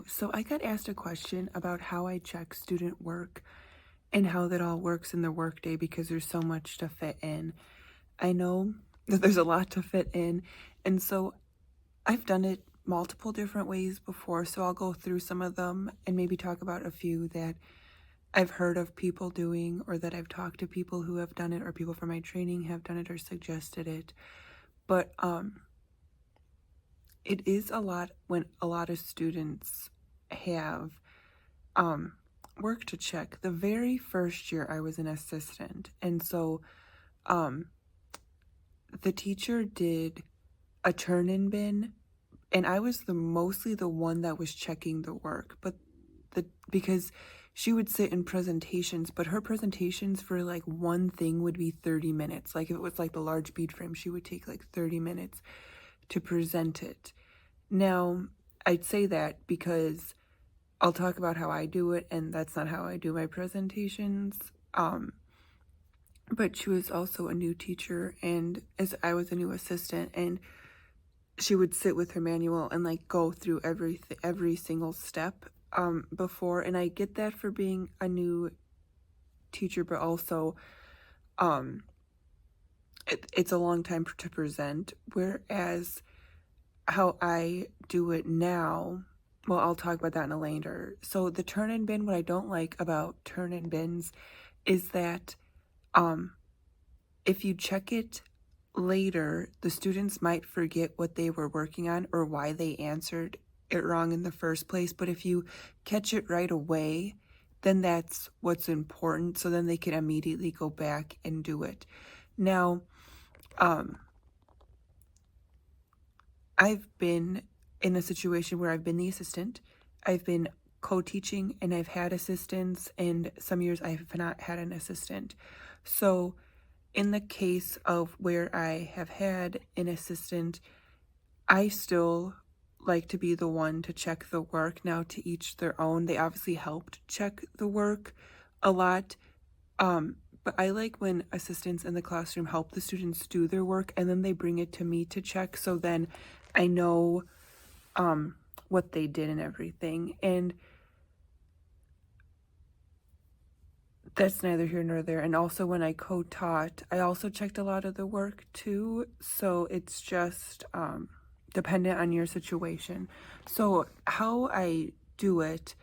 So I got asked a question about how I check student work and how that all works in the workday because there's so much to fit in. I know that there's a lot to fit in, and so I've done it multiple different ways before, so I'll go through some of them and maybe talk about a few that I've heard of people doing or that I've talked to people who have done it or people from my training have done it or suggested it. But it is a lot when a lot of students have um work to check. The very first year I was an assistant, and so um the teacher did a turn-in bin, and I was the mostly the one that was checking the work, but the because she would sit in presentations, but her presentations for like one thing would be 30 minutes. Like if it was like the large bead frame, she would take like 30 minutes to present it. Now, I'd say that because I'll talk about how I do it, and that's not how I do my presentations. But she was also a new teacher, and as I was a new assistant, and she would sit with her manual and like go through every single step before. And I get that for being a new teacher, but also it's a long time to present. Whereas how I do it now, well, I'll talk about that in a later. So the turn-in bin, what I don't like about turn-in bins is that if you check it later, the students might forget what they were working on or why they answered it wrong in the first place. But if you catch it right away, then that's what's important. So then they can immediately go back and do it. Now, I've been in a situation where I've been the assistant, I've been co-teaching, and I've had assistants, and some years I have not had an assistant. So in the case of where I have had an assistant, I still like to be the one to check the work. Now, to each their own. They obviously helped check the work a lot. But I like when assistants in the classroom help the students do their work and then they bring it to me to check. So then I know what they did and everything. And that's neither here nor there. And also when I co-taught, I also checked a lot of the work too. So it's just dependent on your situation. So how I do it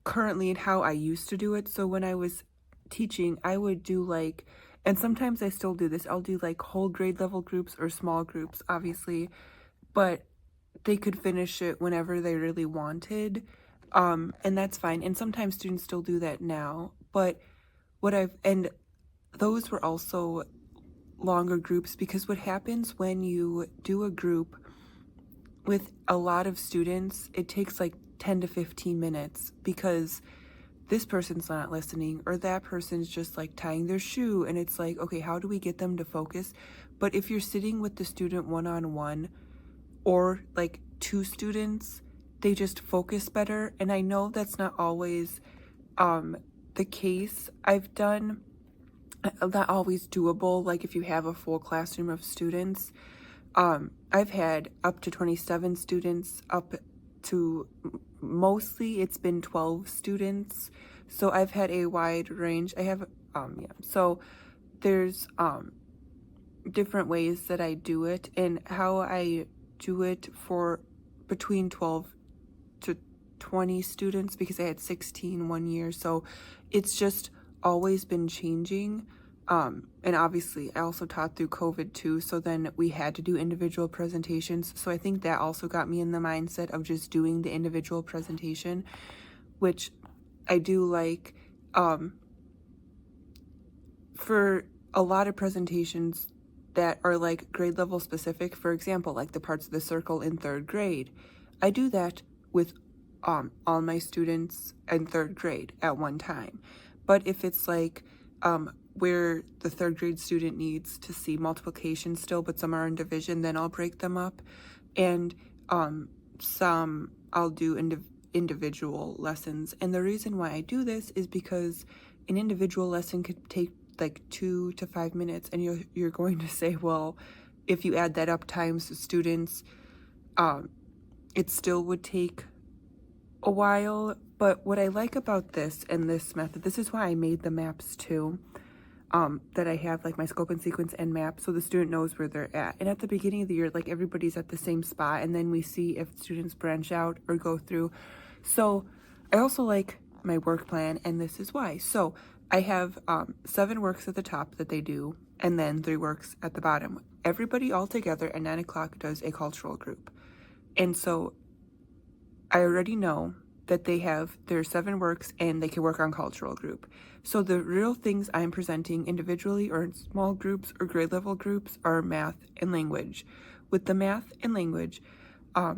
currently and how I used to do it. So when I was teaching, I would do like, and sometimes I still do this, I'll do like whole grade level groups or small groups, obviously, but they could finish it whenever they really wanted. And that's fine. And sometimes students still do that now. But and those were also longer groups because what happens when you do a group with a lot of students, it takes like 10 to 15 minutes because this person's not listening or that person's just like tying their shoe. And it's like, okay, how do we get them to focus? But if you're sitting with the student one-on-one or like two students, they just focus better. And I know that's not always the case. I've done not always doable, like if you have a full classroom of students. I've had up to 27 students, up to mostly it's been 12 students. So I've had a wide range. I have so there's different ways that I do it, and how I do it for between 12 to 20 students because I had 16 one year. So it's just always been changing. And obviously I also taught through COVID too, so then we had to do individual presentations. So I think that also got me in the mindset of just doing the individual presentation, which I do like. For a lot of presentations that are like grade level specific, for example, like the parts of the circle in third grade, I do that with all my students in third grade at one time. But if it's like where the third grade student needs to see multiplication still, but some are in division, then I'll break them up. And some I'll do individual lessons. And the reason why I do this is because an individual lesson could take like 2 to 5 minutes, and you're going to say, well, if you add that up times the students it still would take a while. But what I like about this and this method, this is why I made the maps too, that I have like my scope and sequence and map, so the student knows where they're at. And at the beginning of the year, like everybody's at the same spot, and then we see if students branch out or go through. So I also like my work plan, and this is why. So I have 7 works at the top that they do, and then 3 works at the bottom. Everybody all together at 9 o'clock does a cultural group. And so I already know that they have their 7 works and they can work on cultural group. So the real things I'm presenting individually or in small groups or grade level groups are math and language. With the math and language, I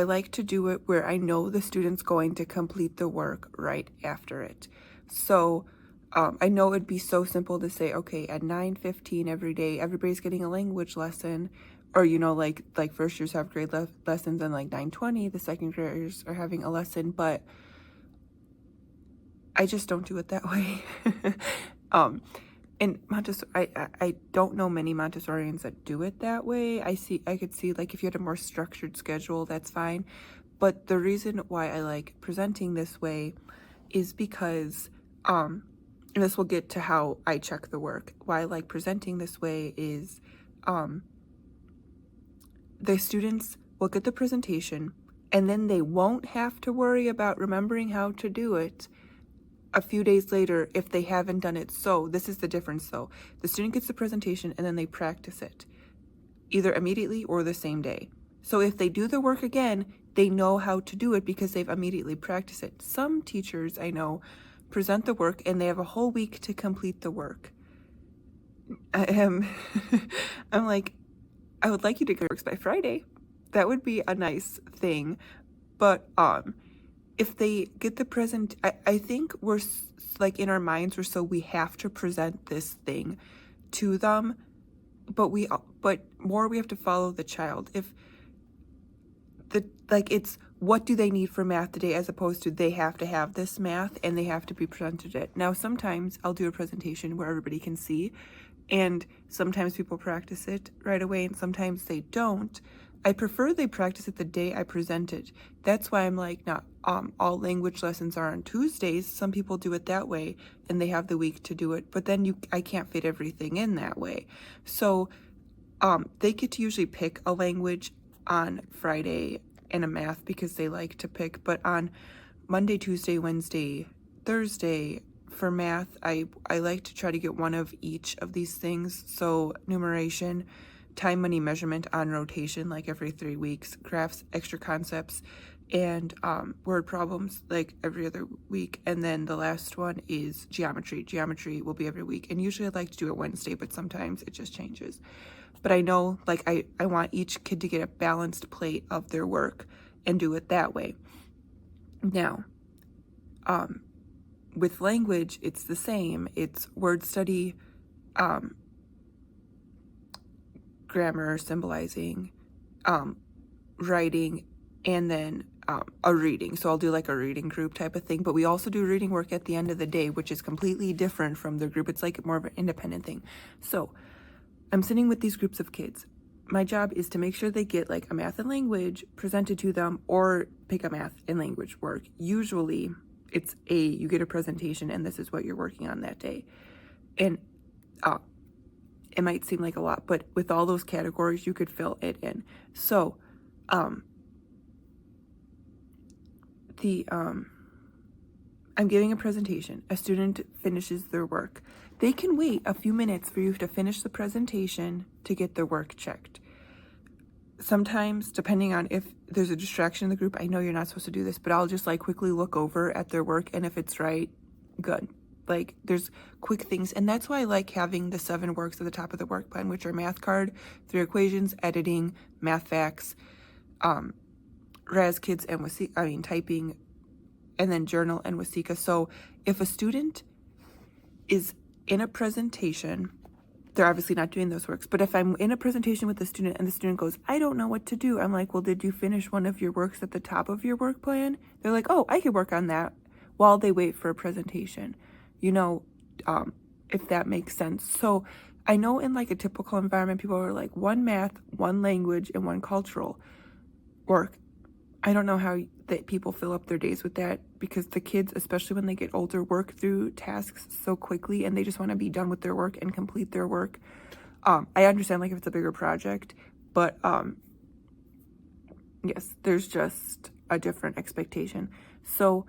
like to do it where I know the student's going to complete the work right after it. So I know it'd be so simple to say, okay, at 9:15 every day, everybody's getting a language lesson. Or, you know, like first years have grade lessons, and like 9:20, the second graders are having a lesson. But I just don't do it that way. And Montessori, I don't know many Montessorians that do it that way. I could see like if you had a more structured schedule, that's fine. But the reason why I like presenting this way is because, and this will get to how I check the work. Why I like presenting this way is, the students will get the presentation, and then they won't have to worry about remembering how to do it a few days later if they haven't done it. So this is the difference though. The student gets the presentation and then they practice it either immediately or the same day. So if they do the work again, they know how to do it because they've immediately practiced it. Some teachers I know present the work and they have a whole week to complete the work. I'm like, I would like you to get works by Friday. That would be a nice thing. But if they get the present, I think we're like in our minds, we have to present this thing to them. But more we have to follow the child. If it's what do they need for math today, as opposed to they have to have this math and they have to be presented it. Now sometimes I'll do a presentation where everybody can see, and sometimes people practice it right away and sometimes they don't. I prefer they practice it the day I present it. That's why I'm like, not all language lessons are on Tuesdays. Some people do it that way and they have the week to do it, but then I can't fit everything in that way. So they get to usually pick a language on Friday and a math because they like to pick, but on Monday, Tuesday, Wednesday, Thursday, for math, I like to try to get one of each of these things. So numeration, time, money, measurement on rotation, like every 3 weeks, crafts, extra concepts, and word problems like every other week. And then the last one is geometry. Geometry will be every week. And usually I like to do it Wednesday, but sometimes it just changes. But I know like I want each kid to get a balanced plate of their work and do it that way. Now, with language, it's the same. It's word study, grammar, symbolizing, writing, and then a reading. So I'll do like a reading group type of thing, but we also do reading work at the end of the day, which is completely different from the group. It's like more of an independent thing. So I'm sitting with these groups of kids. My job is to make sure they get like a math and language presented to them, or pick a math and language work. Usually it's you get a presentation and this is what you're working on that day. And it might seem like a lot, but with all those categories, you could fill it in. So I'm giving a presentation. A student finishes their work. They can wait a few minutes for you to finish the presentation to get their work checked. Sometimes, depending on if there's a distraction in the group, I know you're not supposed to do this, but I'll just like quickly look over at their work, and if it's right, good. Like there's quick things, and that's why I like having the 7 works at the top of the work plan, which are math card, 3 equations, editing, math facts, Raz Kids and typing, and then journal and Wasika. So if a student is in a presentation, they're obviously not doing those works. But if I'm in a presentation with the student and the student goes, I don't know what to do, I'm like, well, did you finish one of your works at the top of your work plan? They're like, oh, I could work on that while they wait for a presentation, you know, if that makes sense. So I know in like a typical environment, people are like one math, one language, and one cultural work. I don't know how that people fill up their days with that, because the kids, especially when they get older, work through tasks so quickly and they just want to be done with their work and complete their work. I understand like if it's a bigger project, but yes, there's just a different expectation. So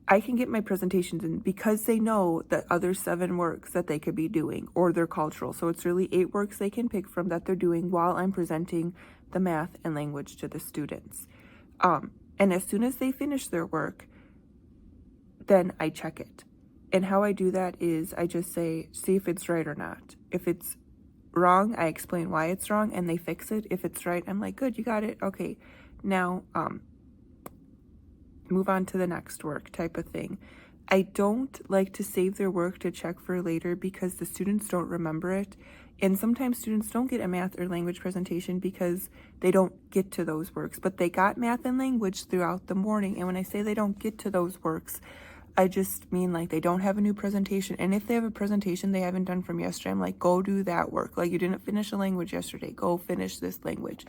I can get my presentations in because they know that other 7 works that they could be doing, or they're cultural. So it's really 8 works they can pick from that they're doing while I'm presenting the math and language to the students. And as soon as they finish their work, then I check it. And how I do that is I just say, see if it's right or not. If it's wrong, I explain why it's wrong and they fix it. If it's right, I'm like, good, you got it. Okay, now move on to the next work type of thing. I don't like to save their work to check for later because the students don't remember it. And sometimes students don't get a math or language presentation because they don't get to those works, but they got math and language throughout the morning. And when I say they don't get to those works, I just mean like they don't have a new presentation. And if they have a presentation they haven't done from yesterday, I'm like, go do that work. Like, you didn't finish a language yesterday, go finish this language.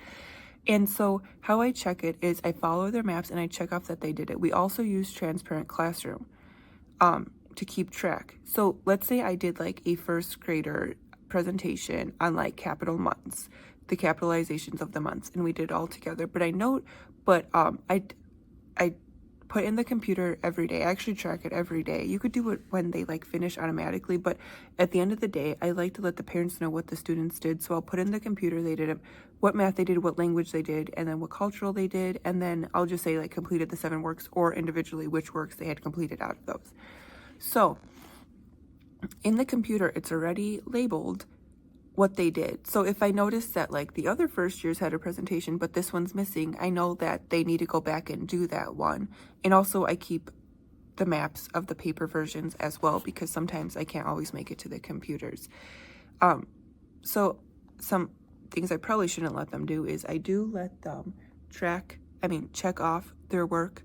And so how I check it is I follow their maps and I check off that they did it. We also use Transparent Classroom to keep track. So let's say I did like a first grader presentation on like capital months, the capitalizations of the months, and we did it all together. But I put in the computer every day. I actually track it every day. You could do it when they like finish automatically, but at the end of the day, I like to let the parents know what the students did. So I'll put in the computer they did, what math they did, what language they did, and then what cultural they did, and then I'll just say like completed the 7 works, or individually which works they had completed out of those. So in the computer, it's already labeled what they did. So if I notice that like the other first years had a presentation, but this one's missing, I know that they need to go back and do that one. And also I keep the maps of the paper versions as well, because sometimes I can't always make it to the computers. So some things I probably shouldn't let them do is I do let them check off their work.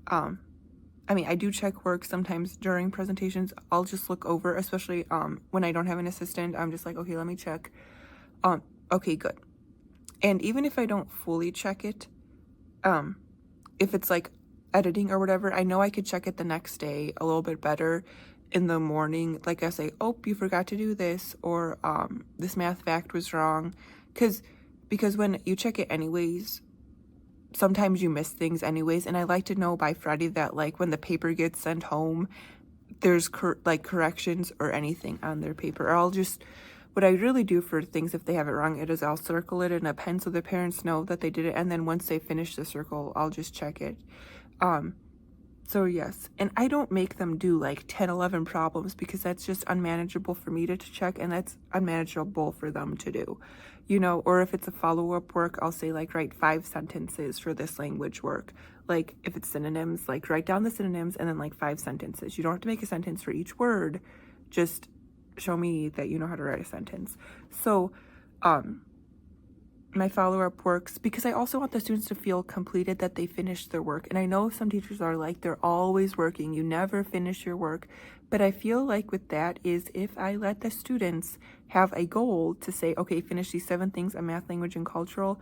I do check work sometimes during presentations. I'll just look over, especially when I don't have an assistant. I'm just like, okay, let me check. Okay, good. And even if I don't fully check it, if it's like editing or whatever, I know I could check it the next day a little bit better in the morning. Like I say, oh, you forgot to do this, or this math fact was wrong. Because when you check it anyways, sometimes you miss things anyways, and I like to know by Friday that like when the paper gets sent home, there's corrections or anything on their paper. Or what I really do for things if they have it wrong, is I'll circle it in a pen so the parents know that they did it, and then once they finish the circle, I'll just check it. So yes, and I don't make them do like 10, 11 problems, because that's just unmanageable for me to check, and that's unmanageable for them to do, or if it's a follow-up work, I'll say like write 5 sentences for this language work. Like if it's synonyms, like write down the synonyms and then like 5 sentences. You don't have to make a sentence for each word, just show me that you know how to write a sentence. So my follow-up works, because I also want the students to feel completed, that they finished their work. And I know some teachers are like, they're always working, you never finish your work. But I feel like with that is if I let the students have a goal to say, okay, finish these 7 things on math, language, and cultural,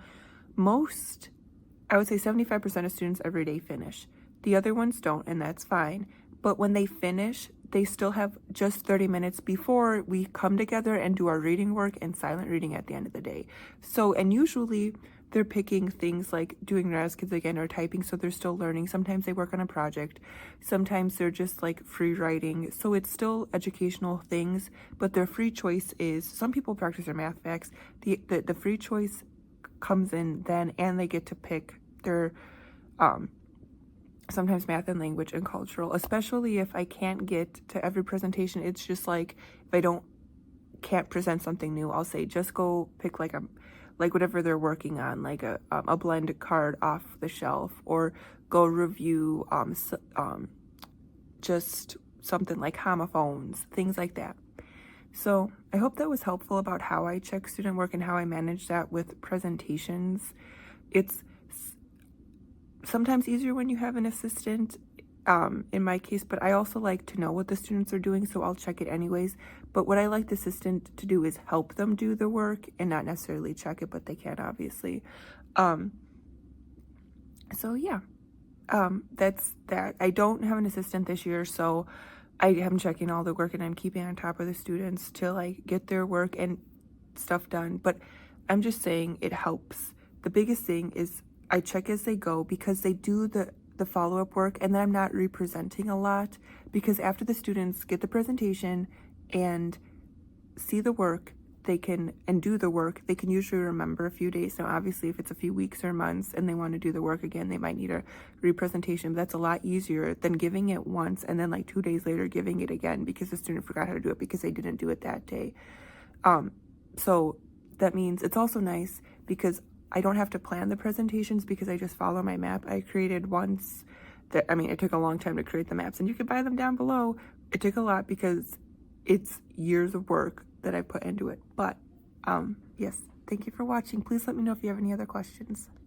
I would say 75% of students every day finish. The other ones don't, and that's fine. But when they finish, they still have just 30 minutes before we come together and do our reading work and silent reading at the end of the day. So, and usually they're picking things like doing Raz Kids Again or typing, so they're still learning. Sometimes they work on a project. Sometimes they're just like free writing. So it's still educational things, but their free choice is, some people practice their math facts. The free choice comes in then, and they get to pick their sometimes math and language and cultural, especially if I can't get to every presentation. It's just like, if I can't present something new, I'll say, just go pick like whatever they're working on, like a blend card off the shelf, or go review just something like homophones, things like that. So I hope that was helpful about how I check student work and how I manage that with presentations. It's sometimes easier when you have an assistant, in my case, but I also like to know what the students are doing, so I'll check it anyways. But what I like the assistant to do is help them do the work and not necessarily check it, but they can obviously. Um, so yeah, that's that. I don't have an assistant this year, so I am checking all the work and I'm keeping on top of the students to like get their work and stuff done. But I'm just saying it helps. The biggest thing is I check as they go because they do the follow-up work, and then I'm not representing a lot because after the students get the presentation and see the work, they can and do the work, they can usually remember a few days. Now obviously if it's a few weeks or months and they want to do the work again, they might need a representation, but that's a lot easier than giving it once and then like 2 days later giving it again because the student forgot how to do it because they didn't do it that day. So that means it's also nice because I don't have to plan the presentations because I just follow my map I created once. That, I mean, it took a long time to create the maps and you can buy them down below. It took a lot because it's years of work that I put into it. But yes, thank you for watching. Please let me know if you have any other questions.